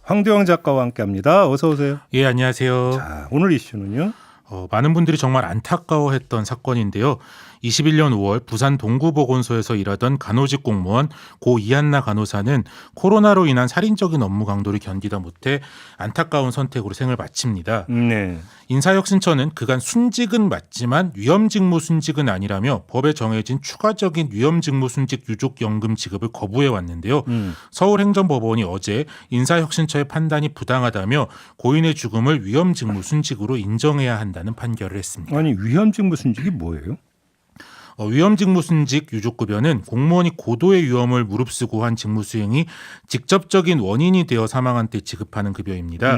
황두영 작가와 함께합니다. 어서 오세요. 예, 안녕하세요. 자, 오늘 이슈는요. 많은 분들이 정말 안타까워했던 사건인데요. 21년 5월 부산 동구보건소에서 일하던 간호직 공무원 고 이한나 간호사는 코로나로 인한 살인적인 업무 강도를 견디다 못해 안타까운 선택으로 생을 마칩니다. 네. 인사혁신처는 그간 순직은 맞지만 위험직무 순직은 아니라며 법에 정해진 추가적인 위험직무 순직 유족연금 지급을 거부해 왔는데요. 서울행정법원이 어제 인사혁신처의 판단이 부당하다며 고인의 죽음을 위험직무 순직으로 인정해야 한다는 판결을 했습니다. 아니 위험직무 순직이 뭐예요? 위험직무순직 유족급여는 공무원이 고도의 위험을 무릅쓰고 한 직무 수행이 직접적인 원인이 되어 사망한 때 지급하는 급여입니다.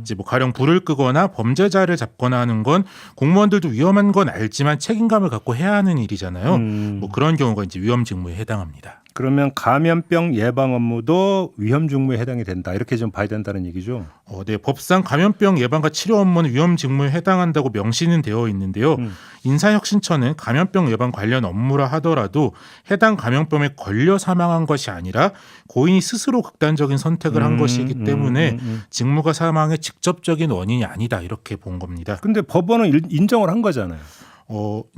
이제 뭐 가령 불을 끄거나 범죄자를 잡거나 하는 건 공무원들도 위험한 건 알지만 책임감을 갖고 해야 하는 일이잖아요. 뭐 그런 경우가 이제 위험직무에 해당합니다. 그러면 감염병 예방 업무도 위험직무에 해당이 된다. 이렇게 좀 봐야 된다는 얘기죠. 네, 법상 감염병 예방과 치료 업무는 위험직무에 해당한다고 명시는 되어 있는데요. 인사혁신처는 감염병 예방 관련 업무라 하더라도 해당 감염병에 걸려 사망한 것이 아니라 고인이 스스로 극단적인 선택을 한 것이기 때문에 직무가 사망의 직접적인 원인이 아니다 이렇게 본 겁니다. 근데 법원은 인정을 한 거잖아요.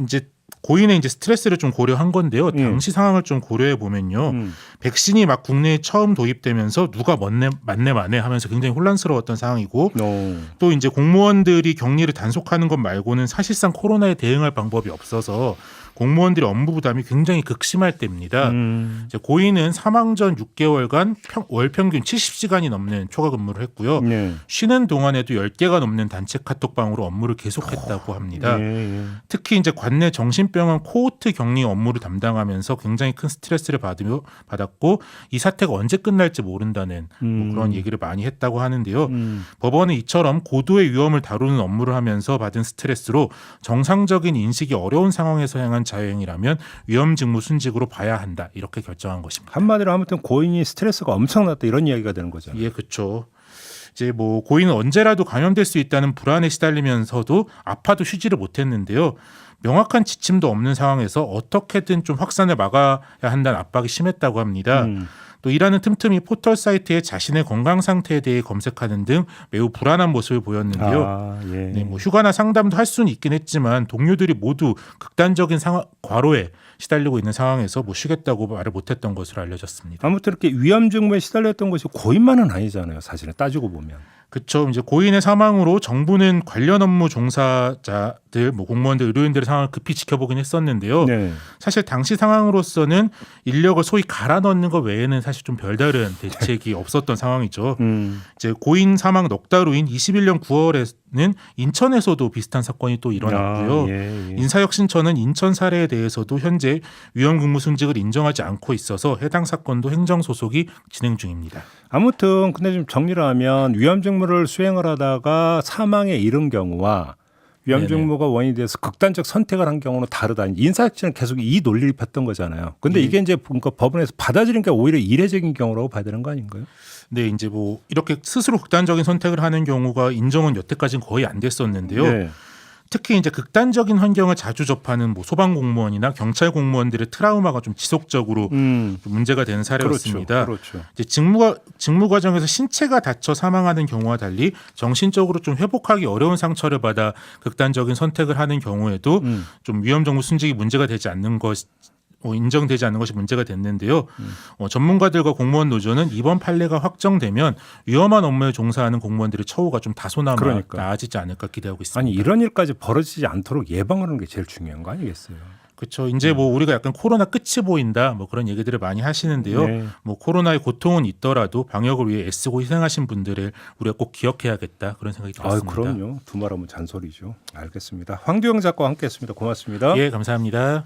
이제 고인의 이제 스트레스를 좀 고려한 건데요. 당시 상황을 좀 고려해 보면요. 백신이 막 국내에 처음 도입되면서 누가 맞네 하면서 굉장히 혼란스러웠던 상황이고 또 이제 공무원들이 격리를 단속하는 것 말고는 사실상 코로나에 대응할 방법이 없어서 공무원들의 업무 부담이 굉장히 극심할 때입니다. 이제 고인은 사망 전 6개월간 월 평균 70시간이 넘는 초과 근무를 했고요. 쉬는 동안에도 10개가 넘는 단체 카톡방으로 업무를 계속했다고 합니다. 특히 이제 관내 정신병원 코호트 격리 업무를 담당하면서 굉장히 큰 스트레스를 받았고 이 사태가 언제 끝날지 모른다는 뭐 그런 얘기를 많이 했다고 하는데요. 법원은 이처럼 고도의 위험을 다루는 업무를 하면서 받은 스트레스로 정상적인 인식이 어려운 상황에서 행한 자행이라면 위험직무 순직으로 봐야 한다 이렇게 결정한 것입니다. 한마디로 아무튼 고인이 스트레스가 엄청났다 이런 이야기가 되는 거잖아요. 예, 그렇죠. 이제 뭐 고인은 언제라도 감염될 수 있다는 불안에 시달리면서도 아파도 쉬지를 못했는데요. 명확한 지침도 없는 상황에서 어떻게든 좀 확산을 막아야 한다는 압박이 심했다고 합니다. 또 일하는 틈틈이 포털 사이트에 자신의 건강 상태에 대해 검색하는 등 매우 불안한 모습을 보였는데요. 네, 뭐 휴가나 상담도 할 수는 있긴 했지만 동료들이 모두 극단적인 과로에 시달리고 있는 상황에서 뭐 쉬겠다고 말을 못했던 것으로 알려졌습니다. 아무튼 이렇게 위험직무에 시달렸던 것이 고인만은 아니잖아요. 사실은 따지고 보면. 그렇죠. 이제 고인의 사망으로 정부는 관련 업무 종사자들, 뭐 공무원들, 의료인들의 상황을 급히 지켜보긴 했었는데요. 사실 당시 상황으로서는 인력을 소위 갈아 넣는 것 외에는 사실 좀 별다른 대책이 없었던 상황이죠. 이제 고인 사망 넉 달 후인 21년 9월에는 인천에서도 비슷한 사건이 또 일어났고요. 인사혁신처는 인천 사례에 대해서도 현재 위험근무순직을 인정하지 않고 있어서 해당 사건도 행정소송이 진행 중입니다. 아무튼 근데 좀 정리를 하면 위험직무를 수행을 하다가 사망에 이른 경우와 위험직무가 원인이 돼서 극단적 선택을 한 경우는 다르다. 인사혁신은 계속 이 논리를 폈던 거잖아요. 근데 이게 이제 그러니까 법원에서 받아들인 게 오히려 이례적인 경우라고 봐야 되는 거 아닌가요? 네, 이제 뭐 이렇게 스스로 극단적인 선택을 하는 경우가 인정은 여태까지는 거의 안 됐었는데요. 특히 이제 극단적인 환경을 자주 접하는 뭐 소방 공무원이나 경찰 공무원들의 트라우마가 좀 지속적으로 좀 문제가 되는 사례였습니다. 이제 직무 과정에서 신체가 다쳐 사망하는 경우와 달리 정신적으로 좀 회복하기 어려운 상처를 받아 극단적인 선택을 하는 경우에도 좀 위험직무 순직이 문제가 되지 않는 것. 인정되지 않는 것이 문제가 됐는데요. 전문가들과 공무원 노조는 이번 판례가 확정되면 위험한 업무에 종사하는 공무원들의 처우가 좀 다소나마 나아지지 않을까 기대하고 있습니다. 아니 이런 일까지 벌어지지 않도록 예방하는 게 제일 중요한 거 아니겠어요? 그렇죠. 이제 뭐 우리가 약간 코로나 끝이 보인다 뭐 그런 얘기들을 많이 하시는데요. 뭐 코로나의 고통은 있더라도 방역을 위해 애쓰고 희생하신 분들을 우리가 꼭 기억해야겠다 그런 생각이 들었습니다. 그럼요. 두말하면 잔소리죠. 알겠습니다. 황두영 작가와 함께했습니다. 고맙습니다. 예, 감사합니다.